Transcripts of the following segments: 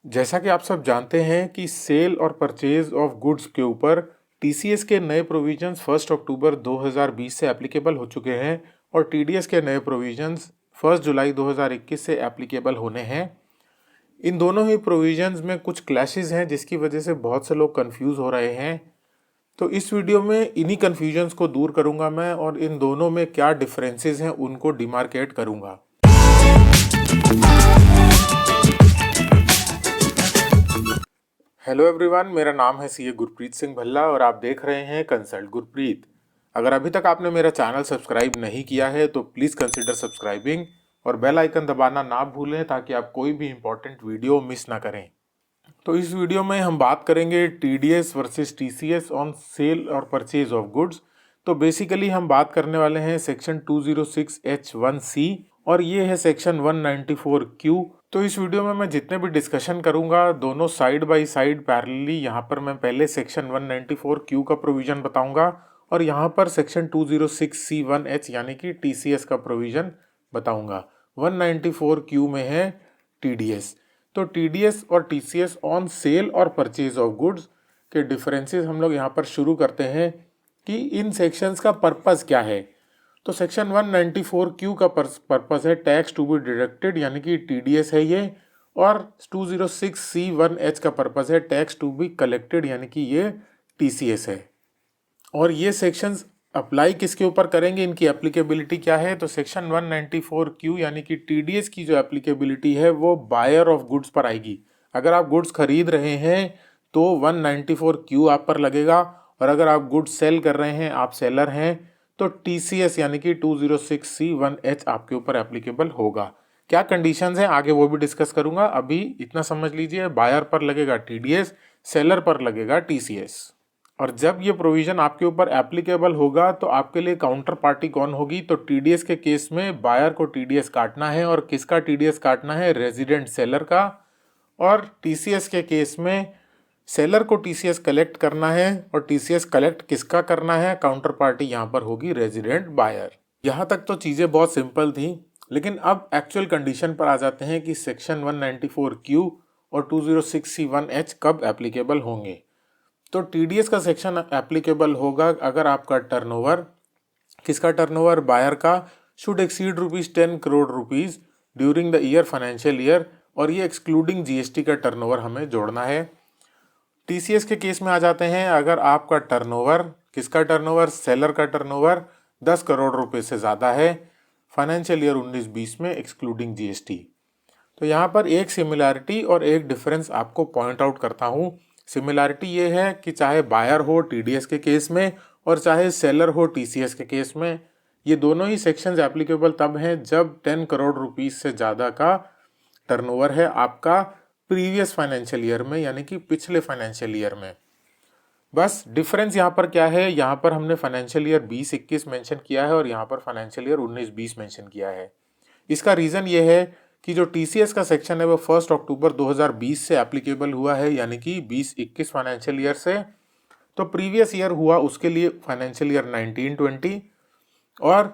जैसा कि आप सब जानते हैं कि सेल और परचेज ऑफ गुड्स के ऊपर टीसीएस के नए प्रोविजंस 1 अक्टूबर 2020 से एप्लीकेबल हो चुके हैं और टीडीएस के नए प्रोविजंस 1 जुलाई 2021 से एप्लीकेबल होने हैं। इन दोनों ही प्रोविजंस में कुछ क्लैशेस हैं जिसकी वजह से बहुत से लोग कंफ्यूज हो रहे हैं। तो इस वीडियो में इन्हीं कन्फ्यूजन्स को दूर करूंगा मैं और इन दोनों में क्या डिफरेंसेस हैं उनको डिमार्केट करूंगा। हेलो एवरीवन, मेरा नाम है सीए गुरप्रीत सिंह भल्ला और आप देख रहे हैं कंसल्ट गुरप्रीत। अगर अभी तक आपने मेरा चैनल सब्सक्राइब नहीं किया है तो प्लीज़ कंसिडर सब्सक्राइबिंग और बेल आइकन दबाना ना भूलें ताकि आप कोई भी इंपॉर्टेंट वीडियो मिस ना करें। तो इस वीडियो में हम बात करेंगे TDS versus TCS on sale और परचेज ऑफ गुड्स। तो बेसिकली हम बात करने वाले हैं सेक्शन 206H1C और ये है सेक्शन 194Q। तो इस वीडियो में मैं जितने भी डिस्कशन करूंगा दोनों साइड बाय साइड पैरेलली यहाँ पर मैं पहले सेक्शन 194Q का प्रोविजन बताऊंगा और यहाँ पर सेक्शन 206C1H यानी कि टीसीएस का प्रोविजन बताऊंगा। 194Q में है टीडीएस। तो टीडीएस और टीसीएस ऑन सेल और परचेज ऑफ गुड्स के डिफरेंसेस हम लोग यहाँ पर शुरू करते हैं कि इन सेक्शंस का पर्पस क्या है। तो सेक्शन 194Q का पर्पस है टैक्स टू बी डिडक्टेड यानी कि टीडीएस है ये, और 206C1H का पर्पस है टैक्स टू बी कलेक्टेड यानी कि ये टीसीएस है। और ये सेक्शंस अप्लाई किसके ऊपर करेंगे, इनकी एप्लीकेबिलिटी क्या है। तो सेक्शन 194Q यानी कि टीडीएस की जो एप्लीकेबिलिटी है वो बायर ऑफ गुड्स पर आएगी। अगर आप गुड्स खरीद रहे हैं तो 194Q आप पर लगेगा और अगर आप गुड्स सेल कर रहे हैं, आप सेलर हैं, तो टीसीएस यानी कि 206C1H आपके ऊपर एप्लीकेबल होगा। क्या कंडीशंस हैं आगे वो भी डिस्कस करूंगा, अभी इतना समझ लीजिए। बायर पर लगेगा टीडीएस, सेलर पर लगेगा टीसीएस। और जब ये प्रोविजन आपके ऊपर एप्लीकेबल होगा तो आपके लिए काउंटर पार्टी कौन होगी। तो टीडीएस के केस में बायर को टीडीएस काटना है और किसका टीडीएस काटना है, रेजिडेंट सेलर का। और टीसीएस के केस में सेलर को टीसीएस कलेक्ट करना है और टीसीएस कलेक्ट किसका करना है, काउंटर पार्टी यहाँ पर होगी रेजिडेंट बायर। यहाँ तक तो चीज़ें बहुत सिंपल थी, लेकिन अब एक्चुअल कंडीशन पर आ जाते हैं कि सेक्शन 194Q और 206C1H कब एप्लीकेबल होंगे। तो टीडीएस का सेक्शन एप्लीकेबल होगा अगर आपका टर्नओवर, किसका टर्नओवर, बायर का, should exceed ₹10 crore during the year financial year, और ये एक्सक्लूडिंग जीएसटी का टर्नओवर हमें जोड़ना है। टीसीएस के केस में आ जाते हैं अगर आपका टर्नओवर, किसका टर्नओवर, सेलर का टर्नओवर 10 करोड़ रुपए से ज़्यादा है फाइनेंशियल ईयर 19-20 में एक्सक्लूडिंग जीएसटी। तो यहाँ पर एक सिमिलैरिटी और एक डिफरेंस आपको पॉइंट आउट करता हूँ। सिमिलैरिटी ये है कि चाहे बायर हो टीडीएस के केस में और चाहे सेलर हो टीसीएस के केस में, ये दोनों ही सेक्शंस एप्लीकेबल तब हैं जब 10 करोड़ रुपीस से ज़्यादा का टर्नओवर है आपका प्रीवियस फाइनेंशियल ईयर में यानी कि पिछले फाइनेंशियल ईयर में। बस डिफरेंस यहाँ पर क्या है, यहाँ पर हमने फाइनेंशियल ईयर 20-21 मेंशन किया है और यहाँ पर फाइनेंशियल ईयर 19-20 मेंशन किया है। इसका रीज़न ये है कि जो टीसीएस का सेक्शन है वो 1 अक्टूबर 2020 से एप्लीकेबल हुआ है यानी कि 20-21 फाइनेंशियल ईयर से। तो प्रीवियस ईयर हुआ उसके लिए फाइनेंशियल ईयर 19-20, और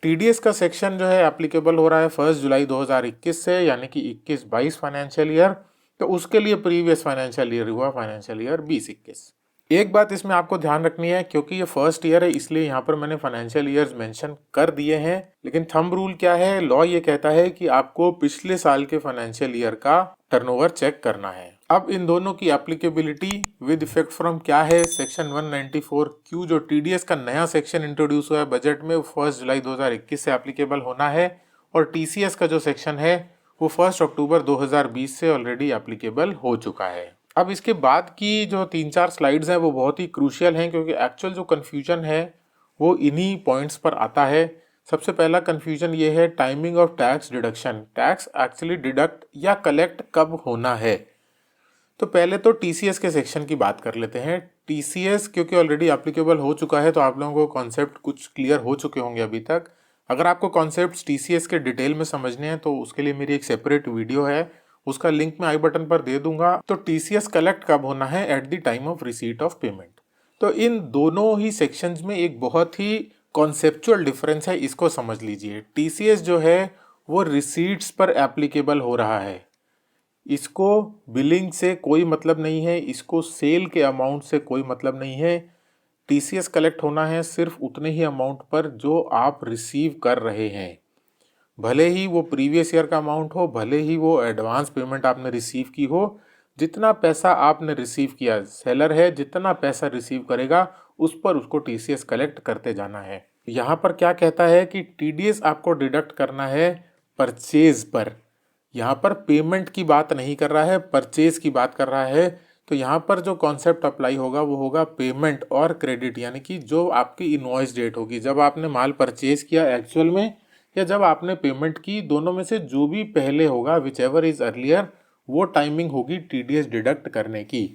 टीडीएस का सेक्शन जो है एप्लीकेबल हो रहा है 1 जुलाई 2021 से यानी कि 21-22 फाइनेंशियल ईयर। तो उसके लिए प्रीवियस फाइनेंशियल ईयर हुआ फाइनेंशियल ईयर 20-21। एक बात इसमें आपको ध्यान रखनी है, क्योंकि ये फर्स्ट ईयर है इसलिए यहाँ पर मैंने फाइनेंशियल ईयर्स मेंशन कर दिए हैं, लेकिन थंब रूल क्या है, लॉ ये कहता है कि आपको पिछले साल के फाइनेंशियल ईयर का टर्नओवर चेक करना है। अब इन दोनों की एप्लीकेबिलिटी विद इफेक्ट फ्रॉम क्या है, सेक्शन 194Q जो टीडीएस का नया सेक्शन इंट्रोड्यूस हुआ है बजट में 1 जुलाई 2021 से एप्लीकेबल होना है, और टीसीएस का जो सेक्शन है वो 1 अक्टूबर 2020 से ऑलरेडी एप्लीकेबल हो चुका है। अब इसके बाद की जो 3-4 स्लाइड्स हैं वो बहुत ही क्रूशियल हैं, क्योंकि एक्चुअल जो कन्फ्यूजन है वो इन्हीं पॉइंट्स पर आता है। सबसे पहला कन्फ्यूजन ये है timing of tax deduction, tax actually deduct या कलेक्ट कब होना है। तो पहले तो टीसीएस के सेक्शन की बात कर लेते हैं। टीसीएस क्योंकि ऑलरेडी एप्लीकेबल हो चुका है तो आप लोगों को कॉन्सेप्ट कुछ क्लियर हो चुके होंगे अभी तक। अगर आपको कॉन्सेप्ट्स टीसीएस के डिटेल में समझने हैं तो उसके लिए मेरी एक सेपरेट वीडियो है, उसका लिंक मैं आई बटन पर दे दूंगा। तो टीसीएस कलेक्ट कब होना है, at the time of receipt of payment. तो इन दोनों ही सेक्शंस में एक बहुत ही कॉन्सेप्चुअल डिफरेंस है, इसको समझ लीजिए। टीसीएस जो है वो रिसीट्स पर एप्लीकेबल हो रहा है, इसको बिलिंग से कोई मतलब नहीं है, इसको सेल के अमाउंट से कोई मतलब नहीं है। टीसीएस कलेक्ट होना है सिर्फ उतने ही अमाउंट पर जो आप रिसीव कर रहे हैं, भले ही वो प्रीवियस ईयर का अमाउंट हो, भले ही वो एडवांस पेमेंट आपने रिसीव की हो। जितना पैसा आपने रिसीव किया, सेलर है जितना पैसा रिसीव करेगा उस पर उसको टीसीएस कलेक्ट करते जाना है। यहाँ पर क्या कहता है कि टीडीएस आपको डिडक्ट करना है परचेज पर। यहाँ पर पेमेंट की बात नहीं कर रहा है, परचेज की बात कर रहा है। तो यहाँ पर जो कॉन्सेप्ट अप्लाई होगा वो होगा पेमेंट और क्रेडिट, यानी कि जो आपकी इनवॉइस डेट होगी, जब आपने माल परचेज किया एक्चुअल में या जब आपने पेमेंट की, दोनों में से जो भी पहले होगा, विच एवर इज अर्लियर, वो टाइमिंग होगी टीडीएस डिडक्ट करने की।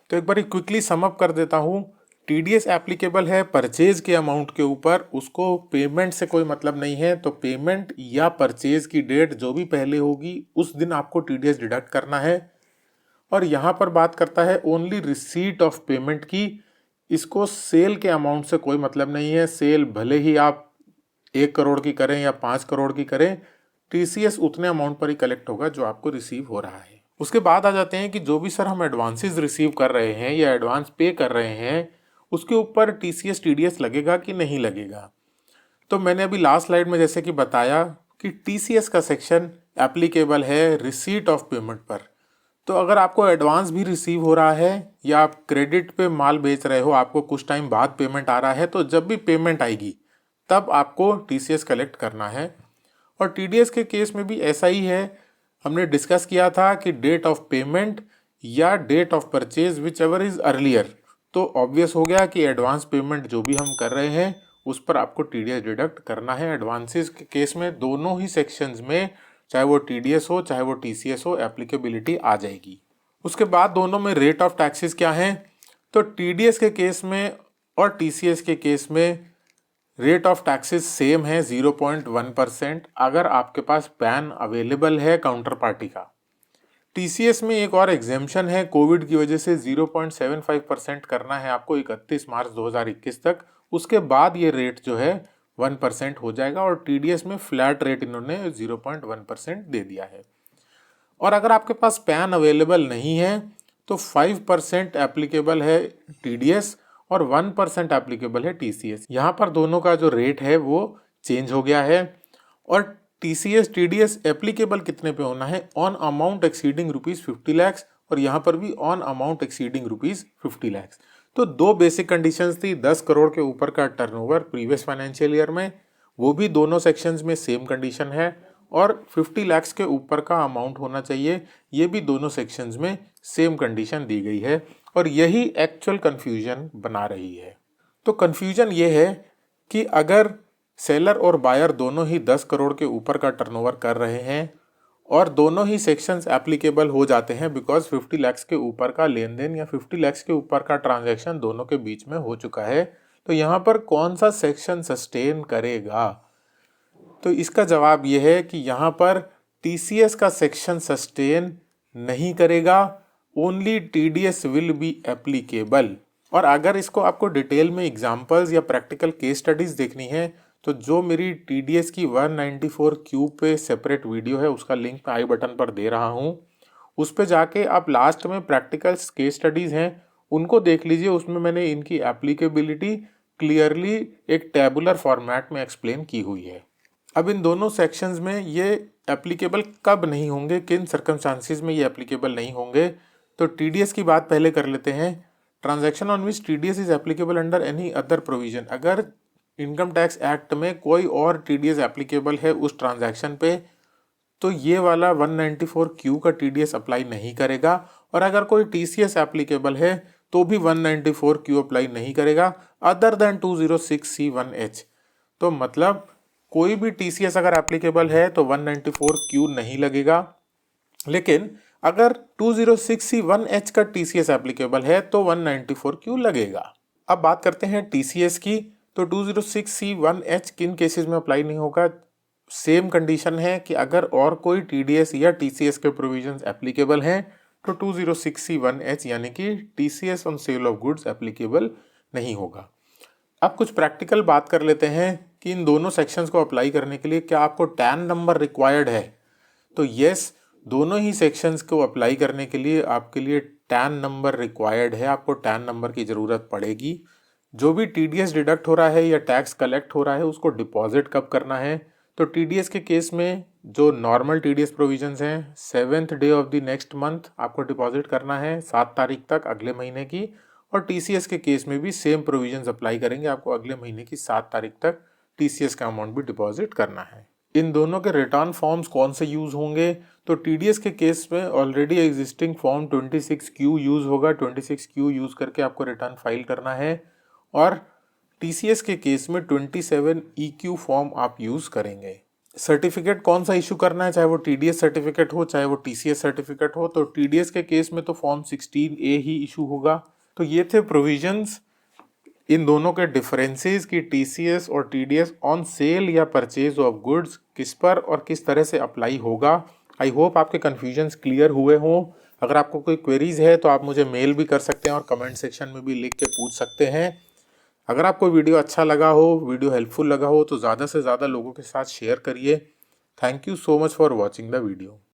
तो एक बार क्विकली समअप कर देता हूँ। टीडीएस एप्लीकेबल है परचेज के अमाउंट के ऊपर, उसको पेमेंट से कोई मतलब नहीं है। तो पेमेंट या परचेज की डेट जो भी पहले होगी उस दिन आपको टीडीएस डिडक्ट करना है। और यहाँ पर बात करता है ओनली रिसीट ऑफ पेमेंट की, इसको सेल के अमाउंट से कोई मतलब नहीं है। सेल भले ही आप 1 करोड़ की करें या 5 करोड़ की करें, टीसीएस उतने अमाउंट पर ही कलेक्ट होगा जो आपको रिसीव हो रहा है। उसके बाद आ जाते हैं कि जो भी सर हम एडवांसेस रिसीव कर रहे हैं या एडवांस पे कर रहे हैं, उसके ऊपर टीसीएस टीडीएस लगेगा कि नहीं लगेगा। तो मैंने अभी लास्ट स्लाइड में जैसे कि बताया कि टीसीएस का सेक्शन एप्लीकेबल है रिसीट ऑफ पेमेंट पर। तो अगर आपको एडवांस भी रिसीव हो रहा है या आप क्रेडिट पे माल बेच रहे हो, आपको कुछ टाइम बाद पेमेंट आ रहा है, तो जब भी पेमेंट आएगी तब आपको टीसीएस कलेक्ट करना है। और टीडीएस के केस में भी ऐसा ही है। हमने डिस्कस किया था कि डेट ऑफ पेमेंट या date of purchase whichever is earlier. तो ऑब्वियस हो गया कि एडवांस पेमेंट जो भी हम कर रहे हैं उस पर आपको टीडीएस डिडक्ट करना है। एडवांसेस के केस में दोनों ही सेक्शंस में, चाहे वो टीडीएस हो चाहे वो टीसीएस हो, एप्लीकेबिलिटी आ जाएगी। उसके बाद दोनों में रेट ऑफ टैक्सेस क्या है, तो टीडीएस के केस में और टीसीएस के केस में रेट ऑफ टैक्सेस सेम है 0.1%, अगर आपके पास पैन अवेलेबल है काउंटर पार्टी का। टीसीएस में एक और एग्जेम्पशन है, कोविड की वजह से 0.75% करना है आपको 31 मार्च 2021 तक। उसके बाद ये रेट जो है 1% हो जाएगा और टीडीएस में फ्लैट रेट इन्होंने 0.1% दे दिया है। और अगर आपके पास पैन अवेलेबल नहीं है तो 5% एप्लीकेबल है टीडीएस और 1% एप्लीकेबल है टीसीएस। यहाँ पर दोनों का जो रेट है वो चेंज हो गया है। और टीसीएस टीडीएस एप्लीकेबल कितने पे होना है, ऑन अमाउंट एक्सीडिंग ₹50 लाख, और यहाँ पर भी ऑन अमाउंट एक्सीडिंग ₹50 लाख। तो दो बेसिक कंडीशंस थी, 10 करोड़ के ऊपर का टर्नओवर प्रीवियस फाइनेंशियल ईयर में, वो भी दोनों सेक्शंस में सेम कंडीशन है, और 50 लाख के ऊपर का अमाउंट होना चाहिए, ये भी दोनों सेक्शंस में सेम कंडीशन दी गई है। और यही एक्चुअल कन्फ्यूजन बना रही है। तो कन्फ्यूजन ये है कि अगर सेलर और बायर दोनों ही 10 करोड़ के ऊपर का टर्नओवर कर रहे हैं और दोनों ही सेक्शंस एप्लीकेबल हो जाते हैं बिकॉज 50 लाख के ऊपर का लेन देन या 50 लाख के ऊपर का ट्रांजैक्शन दोनों के बीच में हो चुका है, तो यहाँ पर कौन सा सेक्शन सस्टेन करेगा। तो इसका जवाब यह है कि यहाँ पर टीसीएस का सेक्शन सस्टेन नहीं करेगा, only TDS will be applicable. और अगर इसको आपको डिटेल में एग्जांपल्स या प्रैक्टिकल केस स्टडीज देखनी है तो जो मेरी टीडीएस की 194Q पे सेपरेट वीडियो है उसका लिंक आई बटन पर दे रहा हूँ, उस पे जाके आप लास्ट में प्रैक्टिकल केस स्टडीज हैं उनको देख लीजिए। उसमें मैंने इनकी एप्लीकेबिलिटी क्लियरली एक टेबुलर फॉर्मेट में एक्सप्लेन की हुई है। अब इन दोनों सेक्शंस में ये एप्लीकेबल कब नहीं होंगे, किन सर्कमस्टांसिस में ये एप्लीकेबल नहीं होंगे, तो टीडीएस की बात पहले कर लेते हैं। Transaction on which TDS is applicable under any other provision, अगर इनकम टैक्स एक्ट में कोई और टीडीएस एप्लीकेबल है उस ट्रांजैक्शन पे तो ये वाला 194Q का टीडीएस अप्लाई नहीं करेगा। और अगर कोई टीसीएस एप्लीकेबल है तो भी 194Q अप्लाई नहीं करेगा अदर देन 206C1H। तो मतलब कोई भी टीसीएस अगर एप्लीकेबल है तो 194Q नहीं लगेगा, लेकिन अगर 206C1H का टीसीएस एप्लीकेबल है तो 194Q लगेगा। अब बात करते हैं टीसीएस की, तो 206C1H किन केसेस में अप्लाई नहीं होगा। सेम कंडीशन है कि अगर और कोई टीडीएस या टीसीएस के प्रोविजंस एप्लीकेबल हैं तो 206C1H यानी कि TCS on sale of goods applicable नहीं होगा। अब कुछ प्रैक्टिकल बात कर लेते हैं कि इन दोनों सेक्शंस को अप्लाई करने के लिए क्या आपको टैन नंबर रिक्वायर्ड है। तो यस, दोनों ही सेक्शंस को अप्लाई करने के लिए आपके लिए टैन नंबर रिक्वायर्ड है, आपको टैन नंबर की ज़रूरत पड़ेगी। जो भी टीडीएस डिडक्ट हो रहा है या टैक्स कलेक्ट हो रहा है उसको डिपॉजिट कब करना है, तो टीडीएस के केस में जो नॉर्मल टीडीएस प्रोविजंस हैं 7th day of the next month आपको डिपॉजिट करना है 7 तारीख तक अगले महीने की। और टीसीएस के केस में भी सेम प्रोविजंस अप्लाई करेंगे, आपको अगले महीने की 7 तारीख तक टीसीएस का अमाउंट भी डिपॉजिट करना है। इन दोनों के रिटर्न फॉर्म्स कौन से यूज़ होंगे, तो टीडीएस के केस में already existing form 26Q use होगा। 26Q यूज़ करके आपको रिटर्न फाइल करना है। और टीसीएस के केस में 27EQ फॉर्म आप यूज़ करेंगे। सर्टिफिकेट कौन सा इशू करना है, चाहे वो टीडीएस सर्टिफिकेट हो चाहे वो टीसीएस सर्टिफिकेट हो, तो टीडीएस के केस में तो फॉर्म 16A ही इशू होगा। तो ये थे प्रोविजंस इन दोनों के डिफरेंसेस की टीसीएस और टीडीएस ऑन सेल या परचेज ऑफ गुड्स किस पर और किस तरह से अप्लाई होगा। आई होप आपके कन्फ्यूजन्स क्लियर हुए हों। अगर आपको कोई क्वेरीज है तो आप मुझे मेल भी कर सकते हैं और कमेंट सेक्शन में भी लिख के पूछ सकते हैं। अगर आपको वीडियो अच्छा लगा हो, वीडियो हेल्पफुल लगा हो, तो ज़्यादा से ज़्यादा लोगों के साथ शेयर करिए। Thank you so much for watching the video.